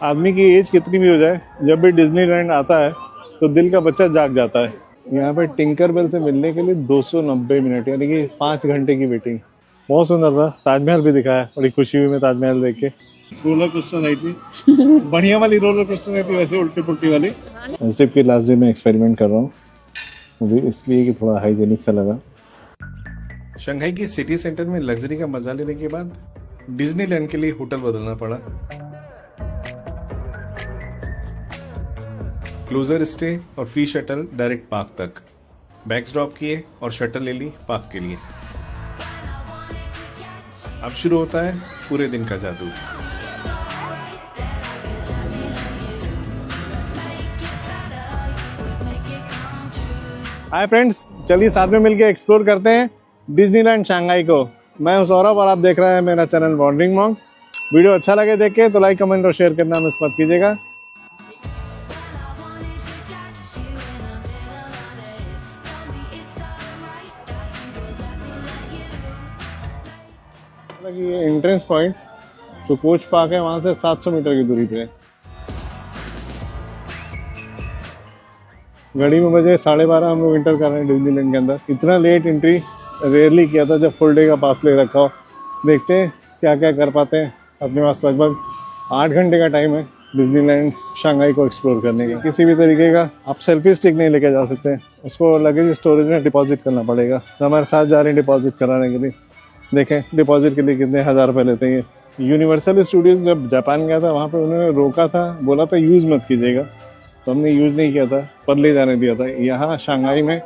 आदमी की एज कितनी भी हो जाए, जब भी डिज्नीलैंड आता है तो दिल का बच्चा जाग जाता है। यहाँ पे टिंकर बेल से मिलने के लिए 290 मिनट यानी कि 5 घंटे की वेटिंग। बहुत सुंदर था। ताजमहल भी दिखाया, बड़ी खुशी हुई मैं ताजमहल देख के। रोलर कोस्टर आई थी बढ़िया वाली रोलर कोस्टर नहीं थी, वैसे उल्टी पुल्टी वाली। इस ट्रिप के लास्ट डे में एक्सपेरिमेंट कर रहा हूँ, वो भी इसलिए कि थोड़ा हाइजेनिक सा लगा। शंघाई की सिटी सेंटर में लग्जरी का मजा लेने के बाद डिज्नीलैंड के लिए होटल बदलना पड़ा। क्लोजर स्टे और फ्री शटल डायरेक्ट पार्क तक। बैग्स ड्रॉप किए और शटल ले ली पार्क के लिए। अब शुरू होता है पूरे दिन का जादू। हाय फ्रेंड्स, चलिए साथ में मिलकर एक्सप्लोर करते हैं डिज्नीलैंड शंघाई को। मैं हूं सौरभ और आप देख रहे हैं मेरा चैनल वॉन्डरिंग मॉन्क। वीडियो अच्छा लगे देख के तो लाइक, कमेंट और शेयर करना मिस मत कीजिएगा। ये एंट्रेंस पॉइंट जो कोच पार्क है वहां से 700 मीटर की दूरी पे है। घड़ी में बजे 12:30 हम लोग एंटर कर रहे हैं डिज्नीलैंड के अंदर। इतना लेट एंट्री रेयरली किया था जब फुल डे का पास ले रखा हो। देखते हैं क्या क्या कर पाते हैं। अपने पास लगभग 8 घंटे का टाइम है डिज्नीलैंड शंघाई को एक्सप्लोर करने का। किसी भी तरीके का आप सेल्फी स्टिक नहीं लेके जा सकते, उसको लगेज स्टोरेज में डिपॉजिट करना पड़ेगा। तो हमारे साथ जा रहे हैं डिपॉजिट कराने के लिए। देखें डिपॉजिट के लिए कितने 1000 रुपये लेते हैं। यूनिवर्सल स्टूडियोज जब जापान गया था वहाँ पे उन्होंने रोका था, बोला था यूज़ मत कीजिएगा, तो हमने यूज़ नहीं किया था पर ले जाने दिया था। यहाँ शंघाई में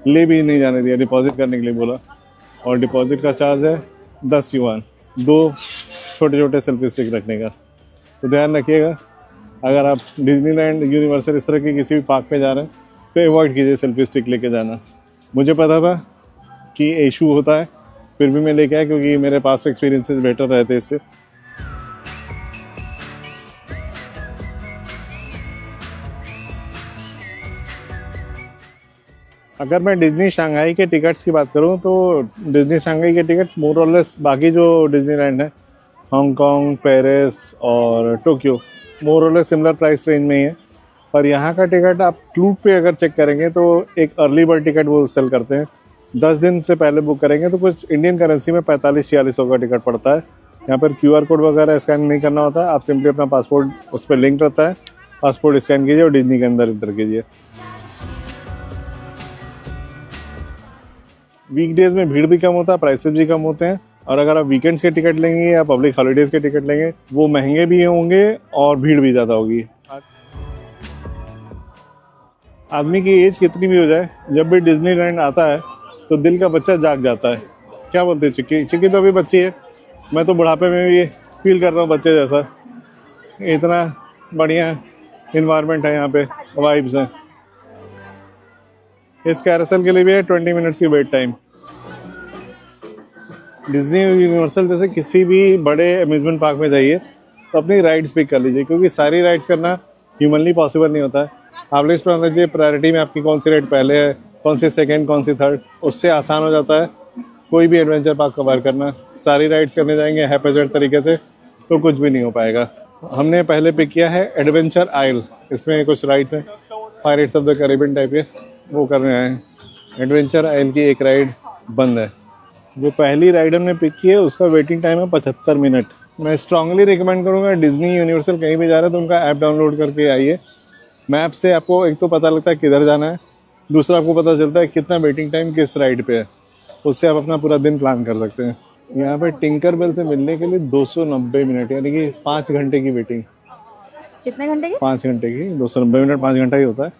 ले भी नहीं जाने दिया, डिपॉजिट करने के लिए बोला। और डिपॉजिट का चार्ज है 10 युआन, 2 छोटे छोटे सेल्फी स्टिक रखने का। तो ध्यान रखिएगा, अगर आप डिज्नीलैंड, यूनिवर्सल इस तरह के किसी भी पार्क पे जा रहे हैं तो अवॉइड कीजिए सेल्फी स्टिक लेके जाना। मुझे पता था कि इशू होता है, फिर भी मैं लेके आया क्योंकि मेरे पास एक्सपीरियंसेस बेटर रहते इससे। अगर मैं डिज्नी शंघाई के टिकट्स की बात करूं तो डिज्नी शंघाई के टिकट्स मोर और लेस बाकी जो डिज्नीलैंड है, हांगकांग, पेरिस और टोक्यो, मोर और लेस सिमिलर प्राइस रेंज में ही है। पर यहाँ का टिकट आप क्लूट पे अगर चेक करेंगे तो एक अर्ली बर्ड टिकट वो सेल करते हैं। 10 दिन से पहले बुक करेंगे तो कुछ इंडियन करेंसी में 45-46 का टिकट पड़ता है। यहाँ पर QR कोड वगैरह स्कैन नहीं करना होता है, आप सिंपली अपना पासपोर्ट उस पर लिंक रहता है, पासपोर्ट स्कैन कीजिए और डिज्नी के अंदर इंटर कीजिए। वीकडेज में भीड़ भी कम होता है, प्राइसेस भी कम होते हैं। और अगर आप वीकेंड्स के टिकट लेंगे या पब्लिक हॉलीडेज के टिकट लेंगे वो महंगे भी होंगे और भीड़ भी ज़्यादा होगी। आदमी की एज कितनी भी हो जाए, जब भी डिज्नीलैंड आता है तो दिल का बच्चा जाग जाता है। क्या बोलते हैं, चिक्की चिक्की तो अभी बच्ची है, मैं तो बुढ़ापे में भी फील कर रहा हूँ बच्चे जैसा। इतना बढ़िया इन्वायरमेंट है यहाँ पे, वाइब्स हैं। इस कैरोसेल के लिए भी है 20 मिनट्स की वेट टाइम। डिज्नी यूनिवर्सल जैसे किसी भी बड़े अम्यूजमेंट पार्क में जाइए तो अपनी राइड्स पिक कर लीजिए, क्योंकि सारी राइड्स करना ह्यूमनली पॉसिबल नहीं होता है। आप लिस्ट बना लीजिए प्रायोरिटी में आपकी कौन सी राइड पहले है, कौन सी सेकंड, कौन सी थर्ड, उससे आसान हो जाता है कोई भी एडवेंचर पार्क कवर करना। सारी राइड्स करने जाएंगे हैपेचर्ड तरीके से तो कुछ भी नहीं हो पाएगा। हमने पहले पिक किया है एडवेंचर आइल, इसमें कुछ राइड्स हैं pirates of the Caribbean type के, वो करने आए हैं। एडवेंचर आइल की एक राइड बंद है। जो पहली राइड हमने पिक की है उसका वेटिंग टाइम है 75 मिनट। मैं स्ट्रांगली रिकमेंड करूँगा डिज्नी यूनिवर्सल कहीं भी जा रहे हैं तो उनका ऐप डाउनलोड करके आइए। मैप से आपको एक तो पता लगता है किधर जाना है, दूसरा आपको पता चलता है कितना वेटिंग टाइम किस राइड पे है, उससे आप अपना पूरा दिन प्लान कर सकते हैं। यहाँ पे टिंकर बेल से मिलने के लिए 290 मिनट यानी कि 5 घंटे की वेटिंग। कितने घंटे की? 5 घंटे की। 290 मिनट 5 घंटा ही होता है।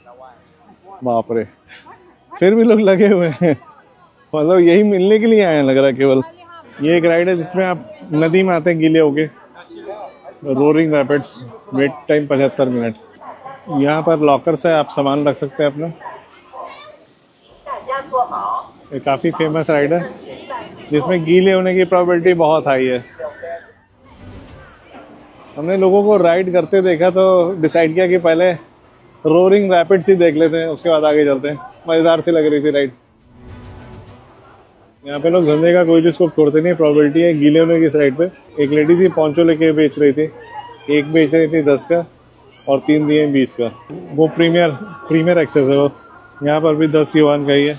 बाप रे, फिर भी लोग लगे हुए हैं, मतलब यही मिलने के लिए आए हैं लग रहा है केवल। ये एक राइड है जिसमें आप नदी में आते हैं गीले होके, roaring rapids. Wait time 75 minute. यहाँ पर लॉकर्स है, आप सामान रख सकते हैं अपना। ये काफ़ी फेमस राइड है जिसमें गीले होने की प्रोबेबिलिटी बहुत हाई है। हमने लोगों को राइड करते देखा तो डिसाइड किया कि पहले रोरिंग रैपिड्स ही देख लेते हैं, उसके बाद आगे चलते हैं। मज़ेदार सी लग रही थी राइड। यहाँ पे लोग धंधे का कोई भी स्कोप छोड़ते नहीं, प्रोबेबिलिटी है गीले होने की इस राइड पे। एक लेडी थी पोंचो लेके बेच रही थी, एक बेच रही थी 10 का और 3 दिए 20 का। वो प्रीमियर एक्सेस है वो। यहाँ पर भी 10 युआन का ही है।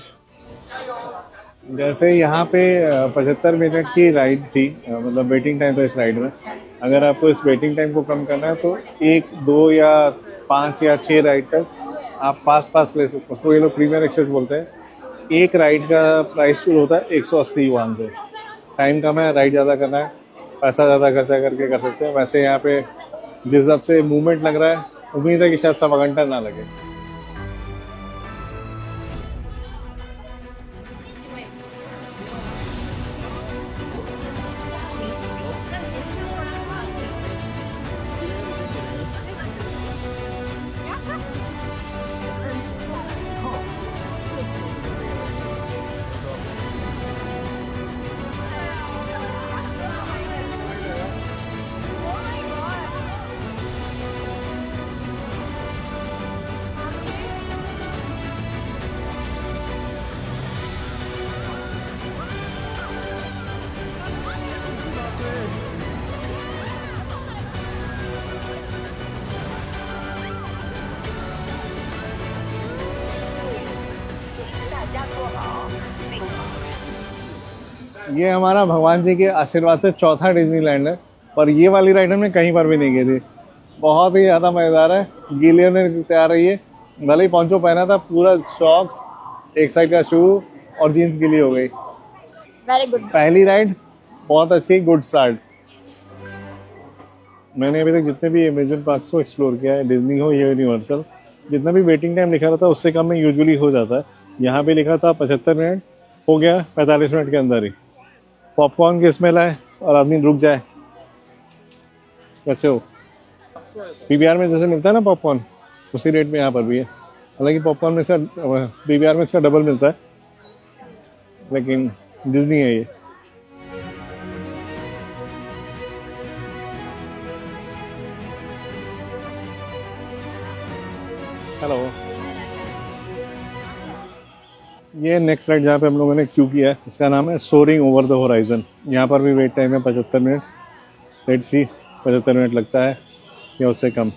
जैसे यहाँ पे 75 मिनट की राइड थी, मतलब वेटिंग टाइम था इस राइड में। अगर आपको इस वेटिंग टाइम को कम करना है तो 1, 2 या 5 या 6 राइड तक आप फास्ट पास ले सकते। उसको ये लोग प्रीमियर एक्सेस बोलते हैं। एक राइड का प्राइस शुरू होता है 180 युआन से। टाइम कम है, राइड ज़्यादा करना है, पैसा ज़्यादा खर्चा करके कर सकते हैं। वैसे यहाँ पे जिस हिसाब से मूवमेंट लग रहा है, उम्मीद है कि शायद 1.25 घंटा ना लगे। ये हमारा भगवान जी के आशीर्वाद से चौथा डिज्नीलैंड है, पर ये वाली राइड हमने कहीं पर भी नहीं की थी। बहुत ही ज़्यादा मज़ेदार है। गीलियो ने तैयार रही है, भले ही पॉन्चो पहना था, पूरा सॉक्स, एक साइड का शू और जीन्स गीली हो गई। Very good. पहली राइड बहुत अच्छी, गुड स्टार्ट। मैंने अभी तक जितने भी अम्यूजमेंट पार्क्स को एक्सप्लोर किया है, डिज्नी हो या यूनिवर्सल, जितना भी वेटिंग टाइम लिखा रहता है उससे कम में यूजुअली हो जाता है। यहाँ पे लिखा था 75 मिनट, हो गया 45 मिनट के अंदर ही। पॉपकॉर्न की स्मेल आए और आदमी रुक जाए। कैसे हो? पीवीआर में जैसे मिलता है ना पॉपकॉर्न, उसी रेट में यहाँ पर भी है। हालांकि पॉपकॉर्न में इसका, पीवीआर में इसका डबल मिलता है, लेकिन डिज्नी है ये। हेलो। ये नेक्स्ट राइड जहाँ पे हम लोगों ने क्यू किया है, इसका नाम है सोरिंग ओवर द होराइजन। यहाँ पर भी वेट टाइम है 75 मिनट। लेट्स सी 75 मिनट लगता है या उससे कम।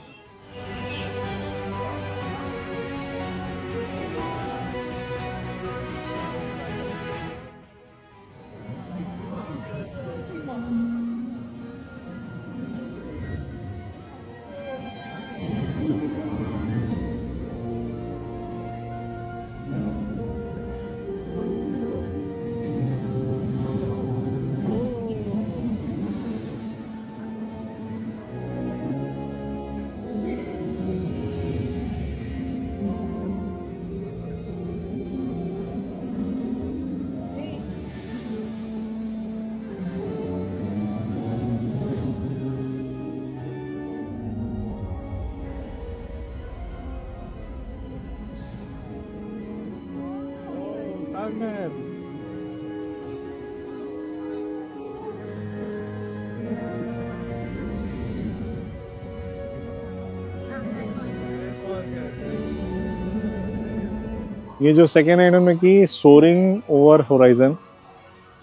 ये जो सेकेंड राइड में की सोरिंग ओवर होराइजन,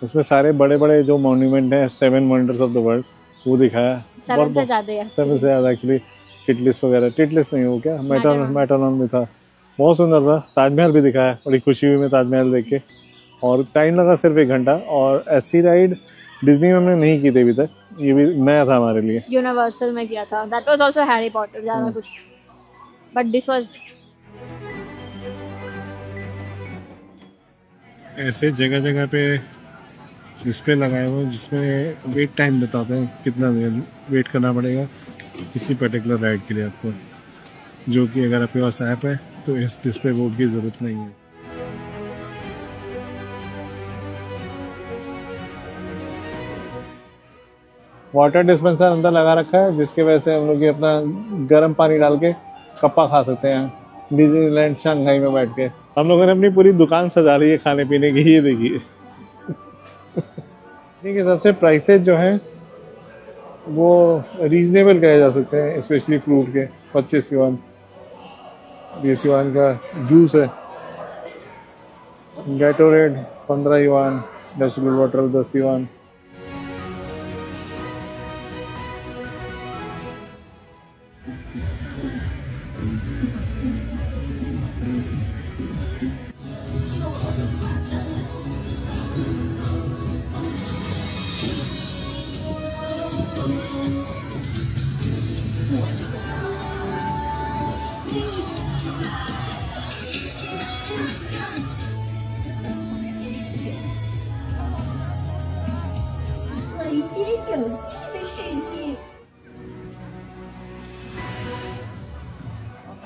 इसमें सारे बड़े बड़े जो मॉन्यूमेंट हैं, 7 वंडर्स ऑफ द वर्ल्ड, वो दिखाया। 7 से ज़्यादा है। 7 से ज़्यादा एक्चुअली। टिटलिस वगैरह, टिटलिस नहीं हो क्या, मैटानॉन भी था, बहुत सुंदर था। ताजमहल भी दिखाया, बड़ी खुशी हुई मैं ताजमहल देख के। और टाइम लगा सिर्फ 1 घंटा। और ऐसी राइड डिज्नी में हमने नहीं की थी अभी तक, ये भी नया था हमारे लिए। यूनिवर्सल में किया था, that was also Harry Potter, ज़्यादा कुछ, बट दिस वाज। ऐसे जगह जगह पे डिस्प्ले लगाए हुए जिसमें वेट टाइम बताते हैं, कितना देर वेट करना पड़ेगा किसी पर्टिकुलर राइड के लिए आपको, जो कि अगर आपके पास ऐप है तो इस डिस्प्ले बोर्ड की ज़रूरत नहीं है। वाटर डिस्पेंसर अंदर लगा रखा है, जिसकी वजह से हम लोग ये अपना गर्म पानी डाल के कप्पा खा सकते हैं डिज्नीलैंड शंघाई में बैठ के। हम लोगों ने अपनी पूरी दुकान सजा ली है खाने पीने की, ये देखिए। के हिसाब से प्राइसेज जो हैं वो रीजनेबल कहे जा सकते हैं, स्पेशली फ्रूट के। 25 युआन 20 युआन का जूस है। गैटोरेड 15 युआन, नेचुरल वाटर 10 युआन। 一些有趣的事情。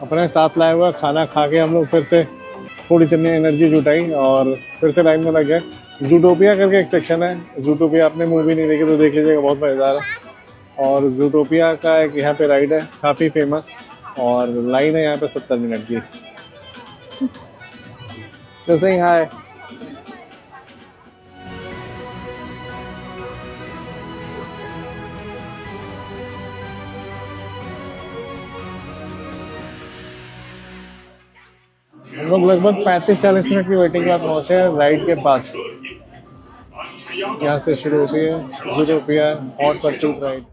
अपने साथ लाया हुआ खाना खा के हम लोग फिर से थोड़ी सी एनर्जी जुटाई और फिर से लाइन में लग गए। जूटोपिया करके एक सेक्शन है। जूटोपिया आपने मूवी नहीं देखी तो देख लीजिएगा, बहुत मज़ेदार है। और जूटोपिया का एक यहाँ पे राइड है काफ़ी फेमस, और लाइन है यहाँ पे 70 मिनट की। जैसे यहाँ है हम लोग लगभग 35-40 मिनट की वेटिंग के बाद पहुंचे हैं राइड के पास। यहाँ से शुरू होती है जूटोपिया हॉट परस्यूट राइड।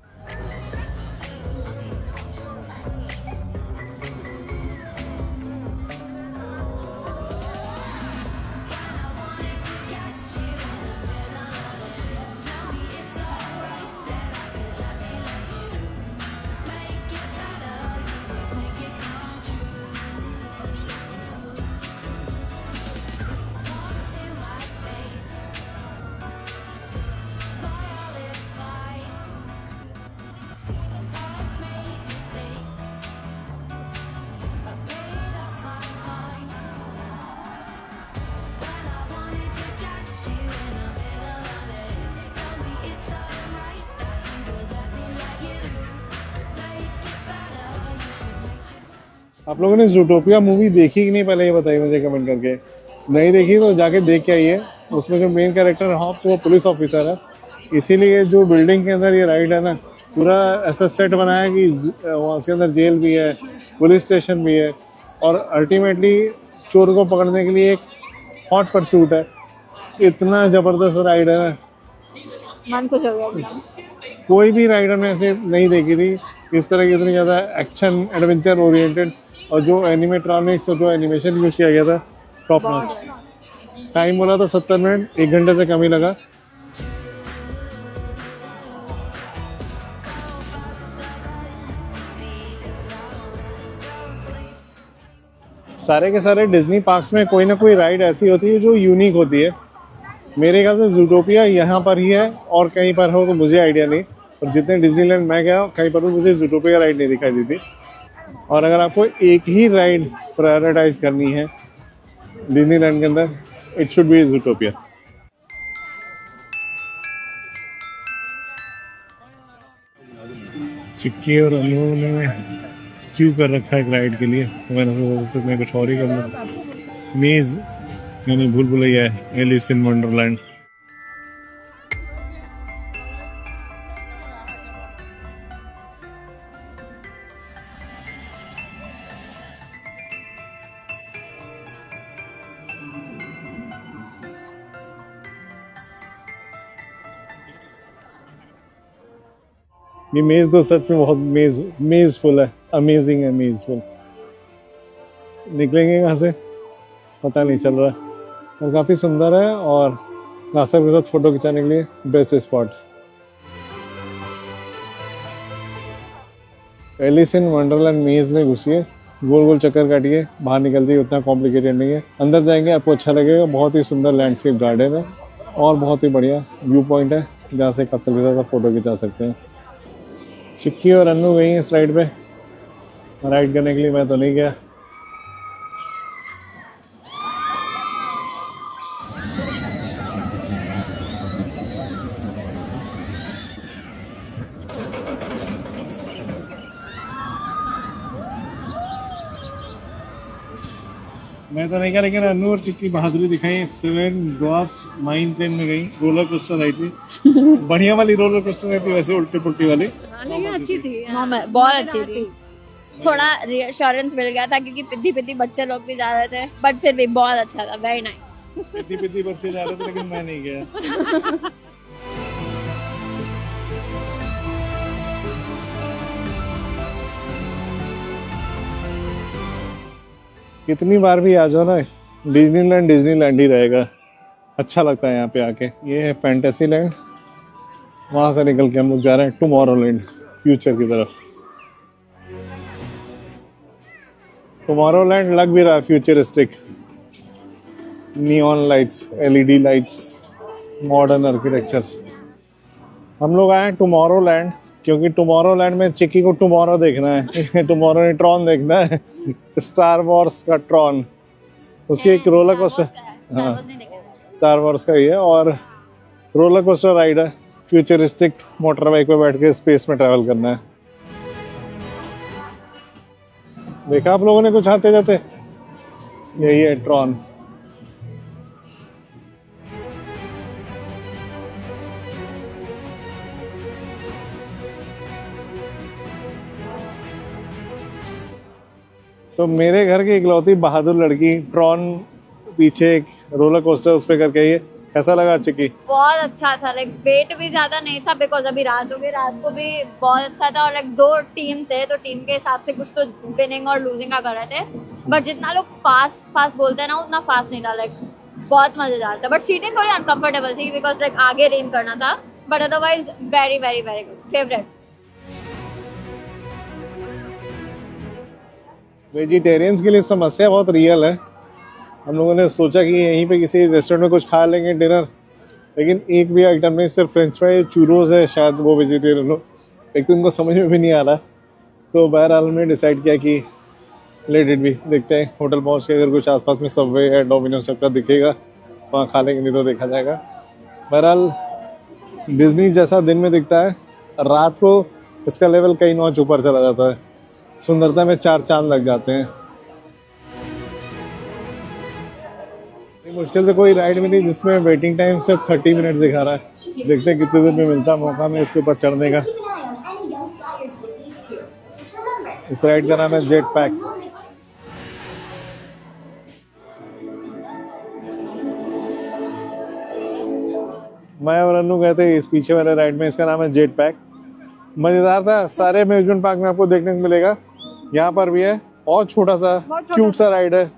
आप लोगों ने जूटोपिया मूवी देखी कि नहीं, पहले ये बताइए मुझे कमेंट करके। नहीं देखी तो जाके देख के आइए। उसमें जो मेन कैरेक्टर हॉप्स वो पुलिस ऑफिसर है, इसीलिए जो बिल्डिंग के अंदर ये राइड है ना, पूरा ऐसा सेट बनाया है कि वहाँ के अंदर जेल भी है, पुलिस स्टेशन भी है, और अल्टीमेटली चोर को पकड़ने के लिए एक हॉट परसूट है। इतना ज़बरदस्त राइड है ना, मन खुश हो गया एकदम। कोई भी राइडर ने ऐसे नहीं देखी थी इस तरह की, इतनी ज़्यादा एक्शन एडवेंचर ओरिएंटेड, और जो एनिमेट्रॉनिक्स और जो एनिमेशन यूज किया गया था टॉप नॉच। टाइम बोला तो 70 मिनट, 1 घंटे से कम ही लगा। सारे के सारे डिज्नी पार्क्स में कोई ना कोई राइड ऐसी होती है जो यूनिक होती है। मेरे ख्याल से जूटोपिया यहाँ पर ही है, और कहीं पर हो तो मुझे आइडिया नहीं। और जितने डिज्नीलैंड मैं गया कहीं पर भी मुझे जूटोपिया राइड नहीं दिखाई दी थी। और अगर आपको एक ही राइड प्रायोरिटाइज करनी है डिज्नीलैंड के अंदर, इट शुड बी जूटोपिया। चिक्की और अनु ने क्यों कर रखा है एक राइड के लिए, मैंने सोचा मैं कुछ और ही करना। मेज यानी भूल भुलैया है, एलिस इन वंडरलैंड। ये मेज तो सच में बहुत मेजफुल है, अमेजिंग है, मेजफुल। निकलेंगे कहाँ से पता नहीं चल रहा, और काफ़ी सुंदर है, और कासर के साथ फोटो खिंचाने के लिए best spot. Alice in Wonderland maze में घुसिए, गोल गोल चक्कर काटिए, बाहर निकलती है। उतना कॉम्प्लिकेटेड नहीं है, अंदर जाएंगे आपको अच्छा लगेगा। बहुत ही सुंदर लैंडस्केप गार्डन है, और बहुत ही बढ़िया व्यू पॉइंट है जहाँ से कासर के साथ फोटो खिंचा सकते हैं। चिक्की और अन्नू गई हैं इस राइड पे, राइड करने के लिए मैं तो नहीं गया। मैं तो नहीं गया, लेकिन अन्नू और चिक्की बहादुरी दिखाई। 7 ड्वार्फ्स माइन ट्रेन में गई, रोलर कोस्टर राइड थी। बढ़िया वाली रोलर कोस्टर नहीं थी, वैसे उल्टी पुल्टी वाली। अच्छी थी, बहुत अच्छी थी। थोड़ा रिएश्योरेंस मिल गया था क्योंकि पिद्दी पिद्दी बच्चे लोग भी जा रहे थे, बट फिर भी बहुत अच्छा था, वेरी नाइस। पिद्दी पिद्दी बच्चे जा रहे थे, लेकिन मैं नहीं गया। कितनी बार भी आ जाओ ना, डिज्नीलैंड ही रहेगा। अच्छा लगता है यहाँ पे आके। ये है फैंटेसी लैंड, वहाँ से निकल के हम लोग जा रहे हैं टुमारोलैंड, फ्यूचर की तरफ। टुमारोलैंड लग भी रहा है futuristic, neon lights, LED lights, modern architectures. हम लोग आए हैं टुमारोलैंड क्योंकि टुमारोलैंड में चिक्की को टुमारो देखना है। टुमारो ने ट्रॉन देखना है, स्टार वॉर्स का ट्रॉन, उसकी एक रोलर कोस्टर, हाँ स्टार वॉर्स का ही है, और रोलर कोस्टर राइड है, फ्यूचरिस्टिक मोटर बाइक पे बैठ के स्पेस में ट्रैवल करना है। देखा आप लोगों ने कुछ आते जाते? यही है ट्रॉन। तो मेरे घर की इकलौती बहादुर लड़की ट्रॉन पीछे एक रोलर कोस्टर उस पे करके आई है। कैसा लगा चिक्की? बहुत अच्छा था, लाइक वेट भी ज्यादा नहीं था बिकॉज अभी रात हो गई, रात को भी बहुत अच्छा था। और लाइक 2 टीम थे तो टीम के हिसाब से कुछ तो विनिंग और लूजिंग का कर रहे थे, बट जितना लोग फास्ट बोलते हैं ना उतना फास्ट नहीं था। लाइक बहुत मजेदार था, बट सीटिंग थोड़ी अनकंफर्टेबल थी बिकॉज लाइक आगे रेन करना था, but otherwise very very very good, favourite. Vegetarians के लिए समस्या बहुत रियल है। हम लोगों ने सोचा कि यहीं पे किसी रेस्टोरेंट में कुछ खा लेंगे डिनर, लेकिन एक भी आइटम नहीं, सिर्फ फ्रेंच फ्राई, चूरोज है, शायद वो वेजिटेरियन हो, एक तो उनको समझ में भी नहीं आ रहा। तो बहरहाल हमने डिसाइड किया कि लेट इट भी, देखते हैं होटल पहुंच के अगर कुछ आसपास में सबवे है, डोमिनोज सबका दिखेगा वहाँ खा लेंगे, नहीं तो देखा जाएगा। बहरहाल डिज्नी जैसा दिन में दिखता है, रात को इसका लेवल कई नॉच ऊपर चला जाता है, सुंदरता में 4 चांद लग जाते हैं। मुश्किल से कोई राइड मिली जिसमें वेटिंग टाइम सिर्फ 30 मिनट दिखा रहा है। देखते हैं कितने दिन में मिलता है मौका में इसके ऊपर चढ़ने का। Keep an eye on any young flyers with these two. Remember, इस राइड का नाम है जेट पैक। मैं और अन्नू गए थे इस पीछे वाले राइड में, इसका नाम है जेट पैक। मजेदार था। सारे अम्यूजमेंट पार्क में आपको देखने को मिलेगा, यहाँ पर भी है। बहुत छोटा सा क्यूट सा राइड है,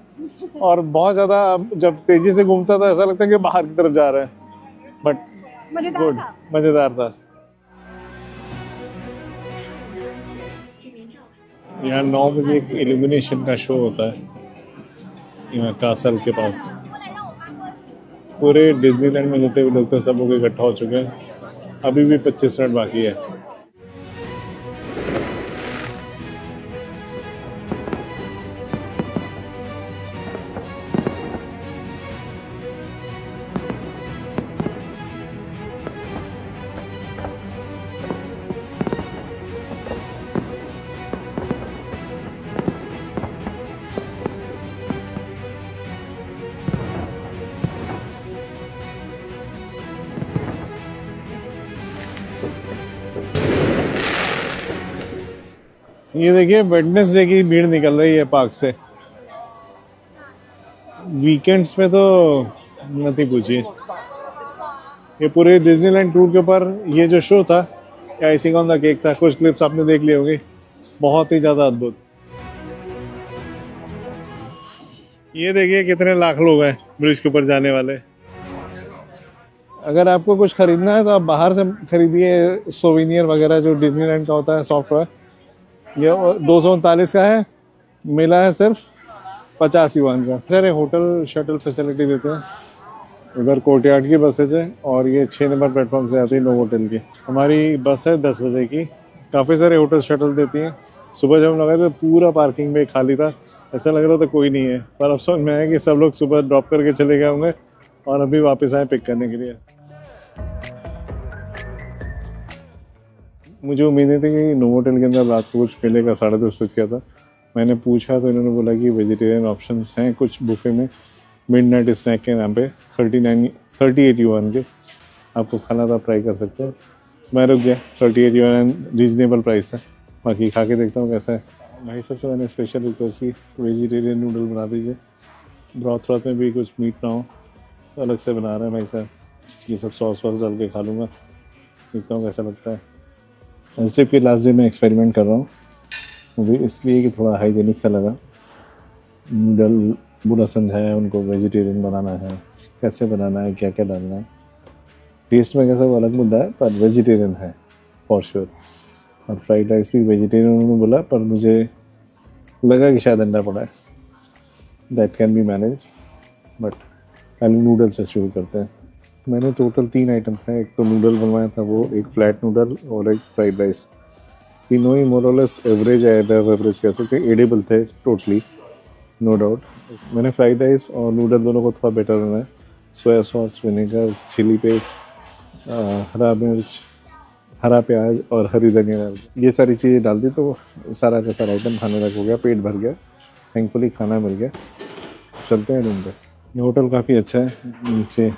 और बहुत ज्यादा जब तेजी से घूमता था ऐसा लगता है कि बाहर की तरफ जा रहे हैं, बट गुड, मजेदार था। यहाँ 9 बजे एक इल्यूमिनेशन का शो होता है यहाँ कासल के पास। पूरे डिज्नीलैंड में जितने भी लोग थे सब लोग इकट्ठा हो चुके हैं, अभी भी 25 मिनट बाकी है। ये देखिए वेडनेसडे की भीड़ निकल रही है पार्क से। वीकेंड्स पे तो मत ही पूछिए। ये पूरे डिज्नीलैंड टूर के ऊपर ये जो शो था, आइसिंग ऑन द केक था, कुछ क्लिप्स आपने देख ली होंगी, बहुत ही ज्यादा अद्भुत। ये देखिए कितने लाख लोग हैं ब्रिज के ऊपर जाने वाले। अगर आपको कुछ खरीदना है तो आप बाहर से खरीदिए, सोविनियर वगैरह जो डिज्नीलैंड का होता है सॉफ्टवेयर। ये 239 का है, मिला है सिर्फ 50 युआन का। सर होटल शटल फैसिलिटी देते हैं। उधर कोर्टयार्ड की बसेज है और ये 6 नंबर प्लेटफॉर्म से आती है नोवोटेल की। हमारी बस है 10 बजे की। काफ़ी सारे होटल शटल देती हैं। सुबह जब हम लगे तो पूरा पार्किंग में खाली था, ऐसा लग रहा था कोई नहीं है, पर अब समझ में आया कि सब लोग सुबह ड्रॉप करके चले गए होंगे और अभी वापस आए पिक करने के लिए। मुझे उम्मीद नहीं थी कि नोवोटेल के अंदर रात को कुछ मिलेगा। 10:30 बज गया था। मैंने पूछा तो इन्होंने बोला कि वेजिटेरियन ऑप्शंस हैं कुछ बुफे में, मिडनाइट स्नैक के नाम पे 38 युआन के आपको खाना था, ट्राई कर सकते हो। मैं रुक गया, 38 युआन रीजनेबल प्राइस है। बाकी खा के देखता हूँ कैसा है। भाई सबसे मैंने स्पेशल रिक्वेस्ट की वेजिटेरियन नूडल बना दीजिए, ब्रॉथ में भी कुछ मीट ना हो, तो अलग से बना रहे हैं भाई साहब। ये सब सॉस वॉस डाल के खा लूँगा, देखता हूँ कैसा लगता है। इस ट्रिप के लास्ट डे में एक्सपेरिमेंट कर रहा हूँ, वो भी इसलिए कि थोड़ा हाइजेनिक सा लगा। नूडल पूरा समझाया उनको, वेजिटेरियन बनाना है, कैसे बनाना है, क्या क्या डालना है। टेस्ट में कैसा वो अलग मुद्दा है, पर वेजिटेरियन है फॉर श्योर। और फ्राइड राइस भी वेजिटेरियन उन्होंने बोला, पर मुझे लगा कि शायद अंडा पड़ा है। That can be manage, but पहले नूडल्स से शुरू करते हैं। मैंने टोटल 3 आइटम खाए, एक तो नूडल बनवाया था वो, एक फ्लैट नूडल और एक फ्राइड राइस। तीनों ही मोरलेस एवरेज है, एवरेज कह सकते हैं, एडिबल थे टोटली, नो डाउट। मैंने फ्राइड राइस और नूडल दोनों को थोड़ा बेटर बनाया। Soya sauce, vinegar, chilli paste, हरा मिर्च, हरा प्याज और हरी धनिया डाल दी। ये सारी चीज़ें डाल दी तो सारा का सारा आइटम खाने तक हो गया, पेट भर गया, थैंकफुली खाना मिल गया। चलते हैं रूम पे। ये होटल काफ़ी अच्छा है। नीचे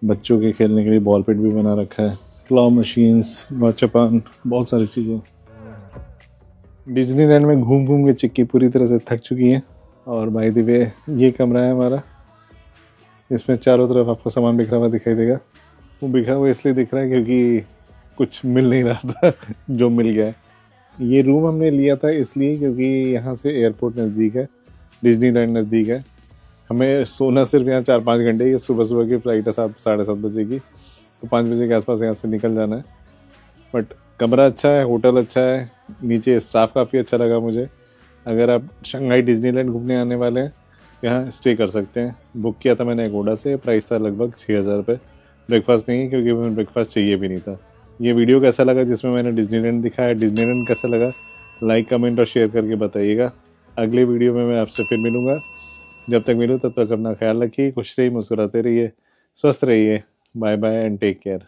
बच्चों के खेलने के लिए बॉल पिट भी बना रखा है, क्लॉ मशीन्स, माचपान, बहुत सारी चीज़ें। डिज्नीलैंड में घूम घूम के चिक्की पूरी तरह से थक चुकी है। और बाय द वे ये कमरा है हमारा, इसमें चारों तरफ आपको सामान बिखरा हुआ दिखाई देगा। वो बिखरा हुआ इसलिए दिख रहा है क्योंकि कुछ मिल नहीं रहा था जो मिल गया है। ये रूम हमने लिया था इसलिए क्योंकि यहाँ से एयरपोर्ट नज़दीक है, डिज्नीलैंड नज़दीक है। हमें सोना सिर्फ यहाँ 4-5 घंटे, ये सुबह सुबह की फ़्लाइट है 7-7:30 बजे की, तो 5 बजे के आसपास यहाँ से निकल जाना है। बट कमरा अच्छा है, होटल अच्छा है, नीचे स्टाफ काफ़ी अच्छा लगा मुझे। अगर आप शंघाई डिज्नीलैंड घूमने आने वाले हैं, यहाँ स्टे कर सकते हैं। बुक किया था मैंने एगोडा से, प्राइस था लगभग 6,000 रुपये। ब्रेकफास्ट नहीं, क्योंकि मुझे ब्रेकफास्ट चाहिए भी नहीं था। ये वीडियो कैसा लगा जिसमें मैंने डिज्नीलैंड दिखाया, डिज्नीलैंड कैसा लगा, लाइक, कमेंट और शेयर करके बताइएगा। अगले वीडियो में मैं आपसे फिर मिलूँगा। जब तक मिलूँ तब तक अपना ख्याल रखिए, खुश रहिए, मुस्कुराते रहिए, स्वस्थ रहिए। Bye bye and take care.